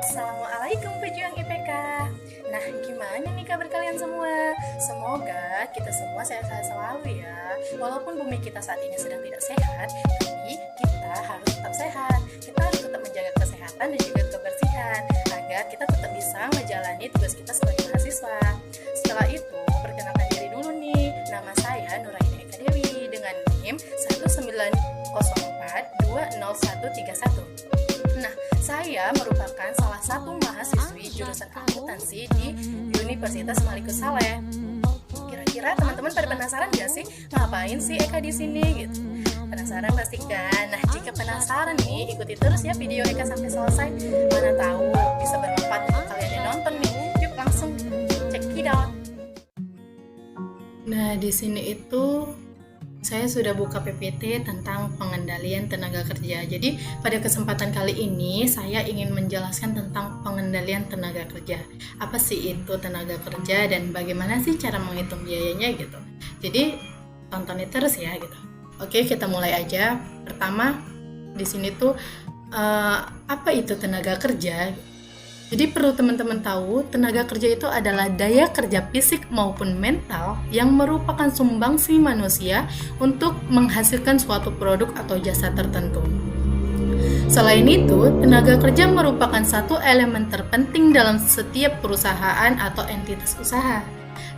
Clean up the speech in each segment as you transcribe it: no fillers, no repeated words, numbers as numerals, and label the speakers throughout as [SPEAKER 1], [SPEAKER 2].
[SPEAKER 1] Assalamualaikum pejuang IPK. Nah, gimana nih kabar kalian semua? Semoga kita semua sehat-sehat selalu ya. Walaupun bumi kita saat ini sedang tidak sehat, tapi kita harus tetap sehat. Kita harus tetap menjaga kesehatan dan juga kebersihan agar kita tetap bisa menjalani tugas kita sebagai mahasiswa. Setelah itu, perkenalkan diri dulu nih. Nama saya Nuraini Eka Dewi dengan NIM 190420131. Nah, saya merupakan salah satu mahasiswi jurusan akuntansi di Universitas Malikus Saleh. Kira-kira teman-teman pada penasaran gak sih ngapain sih Eka di sini gitu? Penasaran pastikan. Nah, jika penasaran nih, ikuti terus ya video Eka sampai selesai. Mana tahu bisa bermanfaat untuk kalian yang nonton nih. Yuk langsung check it out. Nah, di sini itu saya sudah buka PPT tentang pengendalian tenaga kerja. Jadi pada kesempatan kali ini saya ingin menjelaskan tentang pengendalian tenaga kerja. Apa sih itu tenaga kerja dan bagaimana sih cara menghitung biayanya gitu. Jadi tonton terus ya gitu. Oke, kita mulai aja. Pertama di sini tuh apa itu tenaga kerja? Jadi perlu teman-teman tahu, tenaga kerja itu adalah daya kerja fisik maupun mental yang merupakan sumbangsi manusia untuk menghasilkan suatu produk atau jasa tertentu. Selain itu, tenaga kerja merupakan satu elemen terpenting dalam setiap perusahaan atau entitas usaha.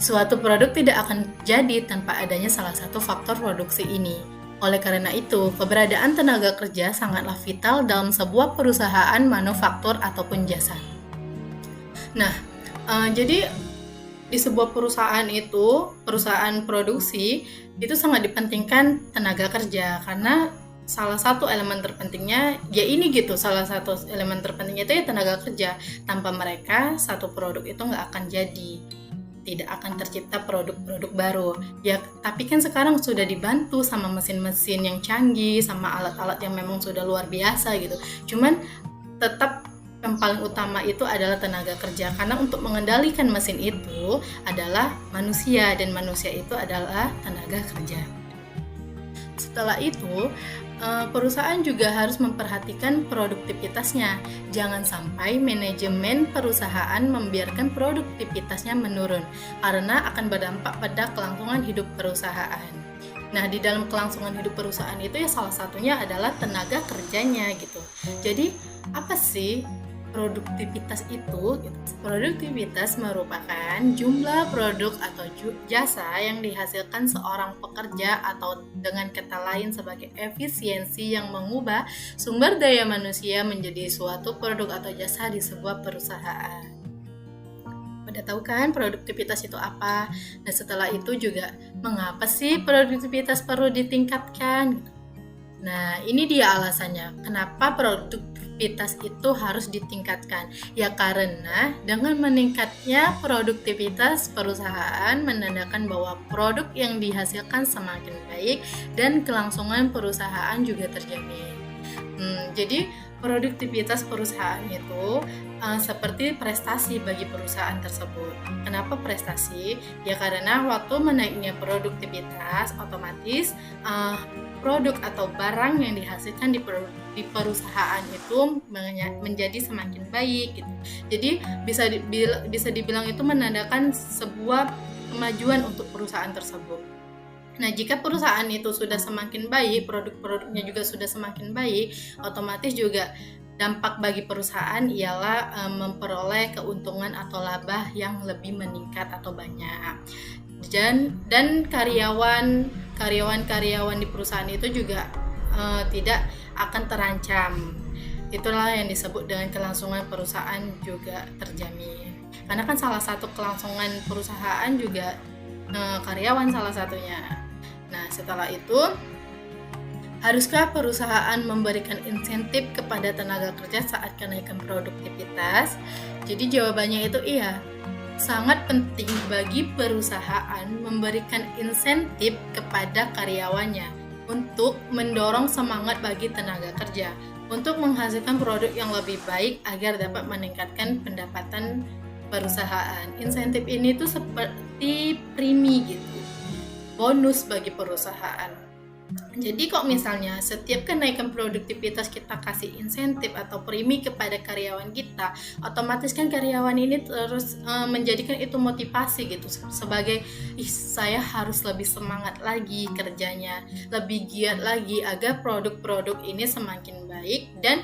[SPEAKER 1] Suatu produk tidak akan jadi tanpa adanya salah satu faktor produksi ini. Oleh karena itu, keberadaan tenaga kerja sangatlah vital dalam sebuah perusahaan manufaktur ataupun jasa. Nah, jadi di sebuah perusahaan itu, perusahaan produksi, itu sangat dipentingkan tenaga kerja karena salah satu elemen terpentingnya ya ini gitu, salah satu elemen terpentingnya itu ya tenaga kerja. Tanpa mereka, satu produk itu nggak akan jadi, tidak akan tercipta produk-produk baru. Ya, tapi kan sekarang sudah dibantu sama mesin-mesin yang canggih, sama alat-alat yang memang sudah luar biasa gitu. Cuman tetap yang paling utama itu adalah tenaga kerja, karena untuk mengendalikan mesin itu adalah manusia dan manusia itu adalah tenaga kerja. Setelah itu, perusahaan juga harus memperhatikan produktivitasnya. Jangan sampai manajemen perusahaan membiarkan produktivitasnya menurun, karena akan berdampak pada kelangsungan hidup perusahaan. Nah, di dalam kelangsungan hidup perusahaan itu ya salah satunya adalah tenaga kerjanya gitu. Jadi, apa sih produktivitas itu? Produktivitas merupakan jumlah produk atau jasa yang dihasilkan seorang pekerja, atau dengan kata lain sebagai efisiensi yang mengubah sumber daya manusia menjadi suatu produk atau jasa di sebuah perusahaan. Pada tahu kan produktivitas itu apa? Nah, setelah itu juga mengapa sih produktivitas perlu ditingkatkan? Nah, ini dia alasannya. Kenapa produktivitas itu harus ditingkatkan? Ya karena dengan meningkatnya produktivitas perusahaan menandakan bahwa produk yang dihasilkan semakin baik dan kelangsungan perusahaan juga terjamin. Jadi produktivitas perusahaan itu seperti prestasi bagi perusahaan tersebut. Kenapa prestasi? Ya karena waktu menaiknya produktivitas, otomatis produk atau barang yang dihasilkan di perusahaan itu menjadi semakin baik gitu. Jadi bisa dibilang itu menandakan sebuah kemajuan untuk perusahaan tersebut. Nah, jika perusahaan itu sudah semakin baik, produk-produknya juga sudah semakin baik, otomatis juga dampak bagi perusahaan ialah memperoleh keuntungan atau laba yang lebih meningkat atau banyak. Dan karyawan di perusahaan itu juga tidak akan terancam. Itulah yang disebut dengan kelangsungan perusahaan juga terjamin. Karena kan salah satu kelangsungan perusahaan juga karyawan salah satunya. Nah, setelah itu, haruskah perusahaan memberikan insentif kepada tenaga kerja saat kenaikan produktivitas? Jadi jawabannya itu iya. Sangat penting bagi perusahaan memberikan insentif kepada karyawannya untuk mendorong semangat bagi tenaga kerja untuk menghasilkan produk yang lebih baik agar dapat meningkatkan pendapatan perusahaan. Insentif ini tuh seperti premi gitu, bonus bagi perusahaan. Jadi kok misalnya setiap kenaikan produktivitas kita kasih insentif atau premi kepada karyawan kita, otomatis kan karyawan ini terus menjadikan itu motivasi gitu sebagai saya harus lebih semangat lagi kerjanya, lebih giat lagi agar produk-produk ini semakin baik dan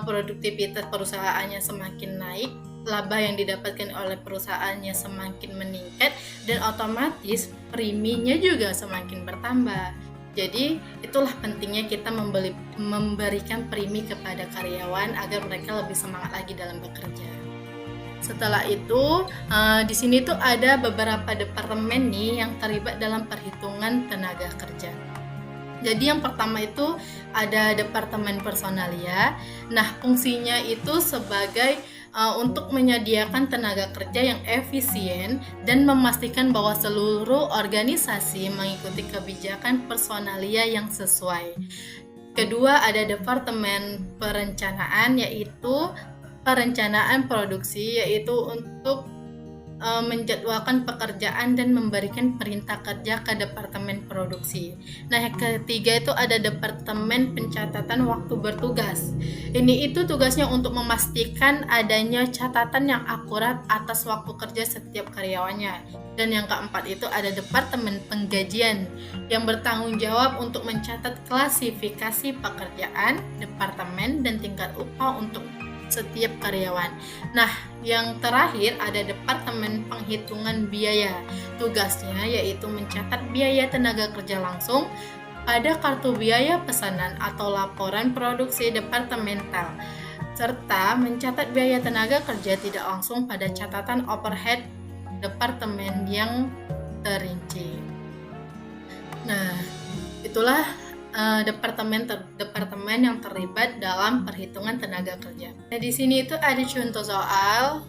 [SPEAKER 1] produktivitas perusahaannya semakin naik, laba yang didapatkan oleh perusahaannya semakin meningkat dan otomatis preminya juga semakin bertambah. Jadi itulah pentingnya kita memberikan premi kepada karyawan agar mereka lebih semangat lagi dalam bekerja. Setelah itu di sini tuh ada beberapa departemen nih yang terlibat dalam perhitungan tenaga kerja. Jadi yang pertama itu ada departemen personalia. Nah, fungsinya itu sebagai untuk menyediakan tenaga kerja yang efisien dan memastikan bahwa seluruh organisasi mengikuti kebijakan personalia yang sesuai. Kedua, ada departemen perencanaan, yaitu perencanaan produksi, yaitu untuk menjadwalkan pekerjaan dan memberikan perintah kerja ke departemen produksi. Nah, yang ketiga itu ada departemen pencatatan waktu bertugas. Ini itu tugasnya untuk memastikan adanya catatan yang akurat atas waktu kerja setiap karyawannya. Dan yang keempat itu ada departemen penggajian yang bertanggung jawab untuk mencatat klasifikasi pekerjaan, departemen, dan tingkat upah untuk setiap karyawan. Nah, yang terakhir ada departemen penghitungan biaya. Tugasnya yaitu mencatat biaya tenaga kerja langsung pada kartu biaya pesanan atau laporan produksi departemental, serta mencatat biaya tenaga kerja tidak langsung pada catatan overhead departemen yang terinci. Nah, itulah departemen yang terlibat dalam perhitungan tenaga kerja. Nah, di sini itu ada contoh soal.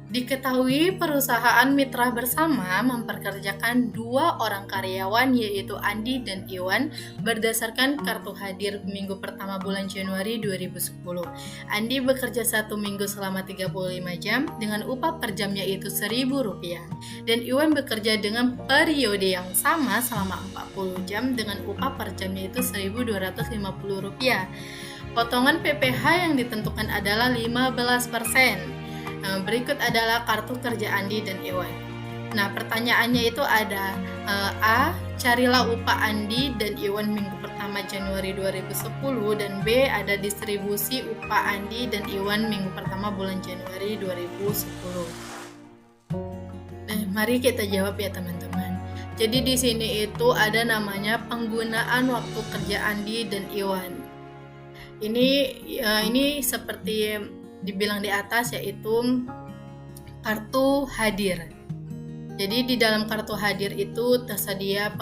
[SPEAKER 1] Diketahui perusahaan mitra bersama memperkerjakan 2 orang karyawan, yaitu Andi dan Iwan, berdasarkan kartu hadir minggu pertama bulan Januari 2010. Andi bekerja 1 minggu selama 35 jam dengan upah per jamnya itu Rp1.000, dan Iwan bekerja dengan periode yang sama selama 40 jam dengan upah per jamnya itu Rp1.250. Potongan PPh yang ditentukan adalah 15%. Berikut adalah kartu kerja Andi dan Iwan. Nah, pertanyaannya itu ada A. Carilah upah Andi dan Iwan minggu pertama Januari 2010, dan B. Ada distribusi upah Andi dan Iwan minggu pertama bulan Januari 2010. Nah, mari kita jawab ya teman-teman. Jadi di sini itu ada namanya penggunaan waktu kerja Andi dan Iwan. Ini seperti dibilang di atas, yaitu kartu hadir. Jadi di dalam kartu hadir itu tersedia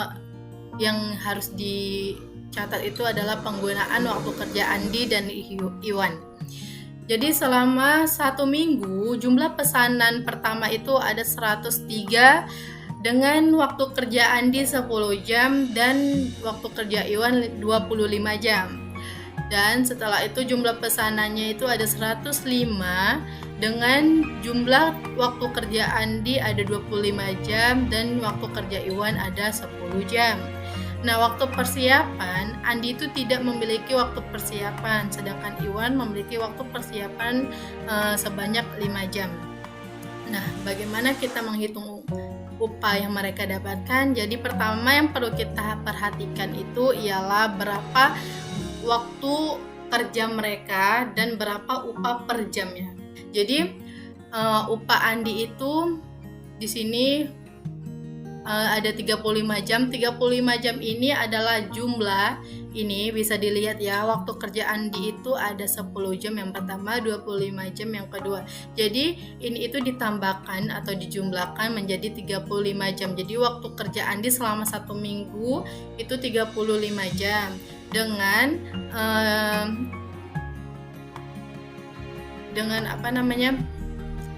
[SPEAKER 1] yang harus dicatat itu adalah penggunaan waktu kerja Andi dan Iwan. Jadi selama 1 minggu jumlah pesanan pertama itu ada 103 dengan waktu kerja Andi 10 jam dan waktu kerja Iwan 25 jam. Dan setelah itu jumlah pesanannya itu ada 105 dengan jumlah waktu kerja Andi ada 25 jam dan waktu kerja Iwan ada 10 jam. Nah, waktu persiapan Andi itu tidak memiliki waktu persiapan, sedangkan Iwan memiliki waktu persiapan sebanyak 5 jam. Nah, bagaimana kita menghitung upah yang mereka dapatkan? Jadi pertama yang perlu kita perhatikan itu ialah berapa waktu kerja mereka dan berapa upah per jamnya. Jadi upah Andi itu di sini ada 35 jam. 35 jam ini adalah jumlah, ini bisa dilihat ya, waktu kerja Andi itu ada 10 jam yang pertama, 25 jam yang kedua. Jadi ini itu ditambahkan atau dijumlahkan menjadi 35 jam. Jadi waktu kerja Andi selama 1 minggu itu 35 jam. Dengan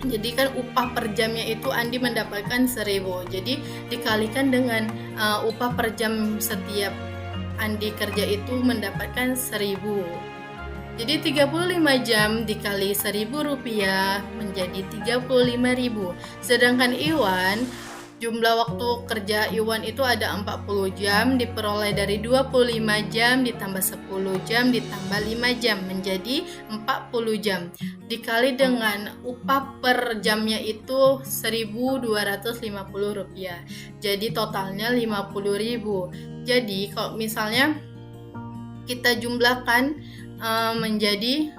[SPEAKER 1] jadi kan upah per jamnya itu Andi mendapatkan 1.000. Jadi dikalikan dengan upah per jam setiap Andi kerja itu mendapatkan 1.000. Jadi 35 jam dikali Rp1.000 menjadi 35.000. Sedangkan Iwan Jumlah waktu kerja Iwan itu ada 40 jam, diperoleh dari 25 jam ditambah 10 jam ditambah 5 jam menjadi 40 jam. Dikali dengan upah per jamnya itu Rp1.250. Jadi totalnya Rp50.000. Jadi kalau misalnya kita jumlahkan menjadi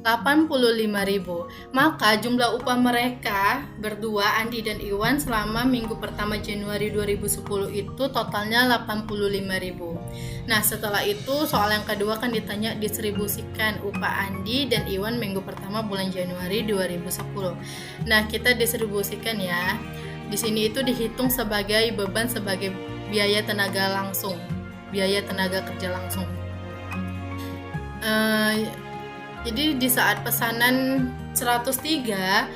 [SPEAKER 1] 85.000. Maka jumlah upah mereka berdua, Andi dan Iwan, selama minggu pertama Januari 2010 itu totalnya 85.000. Nah, setelah itu soal yang kedua kan ditanya distribusikan upah Andi dan Iwan minggu pertama bulan Januari 2010. Nah, kita distribusikan ya. Di sini itu dihitung sebagai beban sebagai biaya tenaga langsung, biaya tenaga kerja langsung. Jadi di saat pesanan 103,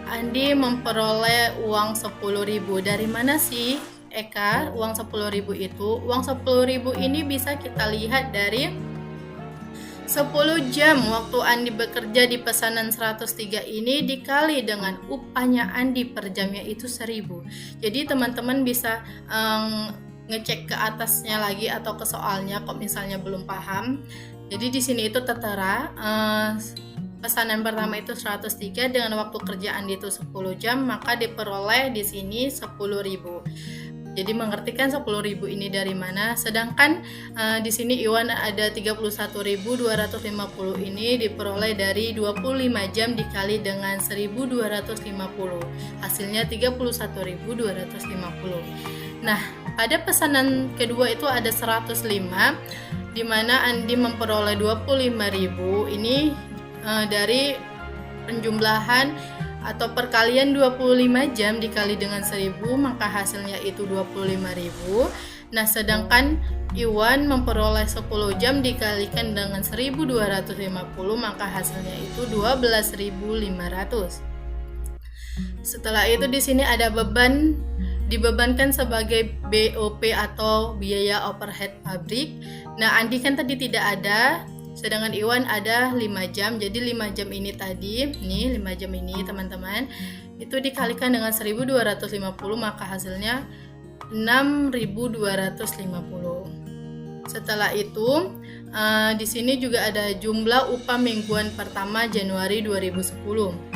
[SPEAKER 1] Andi memperoleh uang 10.000. Dari mana sih, Eka, uang 10.000 itu? Uang 10.000 ini bisa kita lihat dari 10 jam waktu Andi bekerja di pesanan 103 ini dikali dengan upahnya Andi per jamnya itu 1.000. Jadi teman-teman bisa ngecek ke atasnya lagi atau ke soalnya kok misalnya belum paham. Jadi di sini itu tertera pesanan pertama itu 103 dengan waktu kerja Andi itu 10 jam, maka diperoleh di sini 10.000. Jadi mengertikan 10.000 ini dari mana? Sedangkan di sini Iwan ada 31.250 ini diperoleh dari 25 jam dikali dengan 1.250. Hasilnya 31.250. Nah, pada pesanan kedua itu ada 105 di mana Andi memperoleh 25.000 ini dari penjumlahan atau perkalian 25 jam dikali dengan 1.000, maka hasilnya itu 25.000. Nah, sedangkan Iwan memperoleh 10 jam dikalikan dengan 1.250, maka hasilnya itu 12.500. Setelah itu di sini ada beban dibebankan sebagai BOP atau biaya overhead pabrik. Nah, Andi kan tadi tidak ada, sedangkan Iwan ada 5 jam. Jadi 5 jam ini tadi, nih 5 jam ini teman-teman, itu dikalikan dengan 1.250, maka hasilnya 6.250. Setelah itu di sini juga ada jumlah upah mingguan pertama Januari 2010.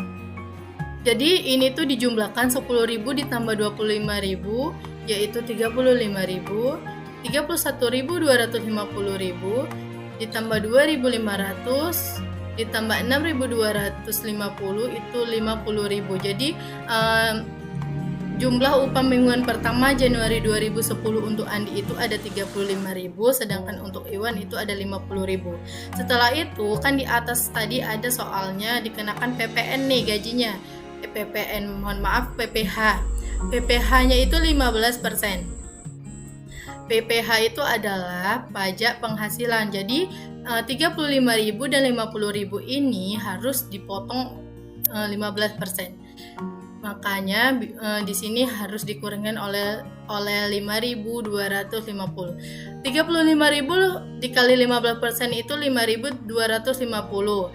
[SPEAKER 1] Jadi ini tuh dijumlahkan 10.000 ditambah 25.000 yaitu 35.000, 31.250.000 ditambah 2.500 ditambah 6.250 itu 50.000. Jadi jumlah upah mingguan pertama Januari 2010 untuk Andi itu ada 35.000, sedangkan untuk Iwan itu ada 50.000. Setelah itu kan di atas tadi ada soalnya dikenakan PPN nih gajinya. PPN, mohon maaf, PPH. PPH-nya itu 15%. PPH itu adalah pajak penghasilan. Jadi 35.000 dan 50.000 ini harus dipotong 15%. Makanya di sini harus dikurangkan oleh 5.250. 35.000 dikali 15% itu 5.250.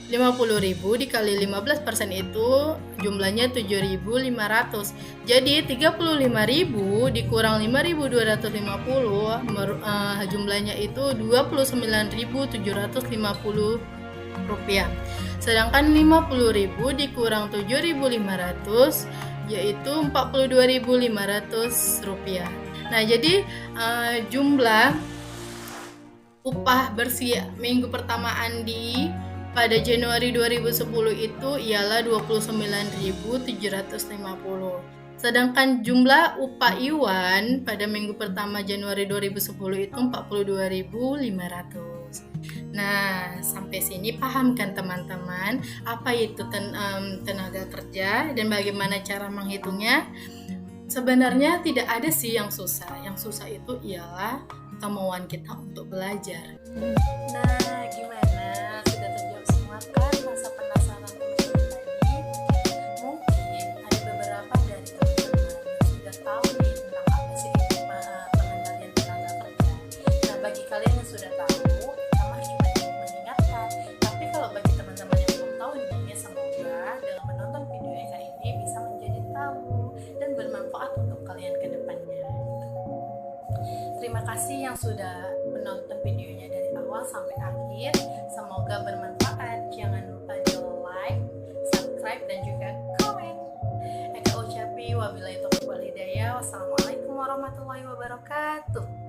[SPEAKER 1] 50.000 dikali 15% itu jumlahnya 7.500. Jadi 35.000 dikurang 5.250 jumlahnya itu 29.750 rupiah. Sedangkan 50.000 dikurang 7.500 yaitu 42.500 rupiah. Nah, jadi jumlah upah bersih minggu pertama Andi pada Januari 2010 itu ialah 29.750. Sedangkan jumlah upah Iwan pada minggu pertama Januari 2010 itu 42.500. Nah, sampai sini paham kan teman-teman apa itu tenaga kerja dan bagaimana cara menghitungnya? Sebenarnya tidak ada sih yang susah. Yang susah itu ialah kemauan kita untuk belajar.
[SPEAKER 2] Nah, gimana? Sudah terjawab semua kan rasa penasaran teman-teman tadi? Mungkin ada beberapa dari teman-teman yang sudah tahu nih tentang apa sih pengendalian tenaga kerja. Nah, bagi kalian yang sudah tahu, sama cuma ingin mengingatkan. Tapi kalau bagi teman-teman yang belum tahu nih, semoga dengan menonton video Eka ini bisa menjadi tahu dan bermanfaat untuk kasih yang sudah menonton videonya dari awal sampai akhir. Semoga bermanfaat. Jangan lupa di like, subscribe, dan juga komen. Eka ucapi wabillahi taufiq wal hidayah. Wassalamualaikum warahmatullahi wabarakatuh.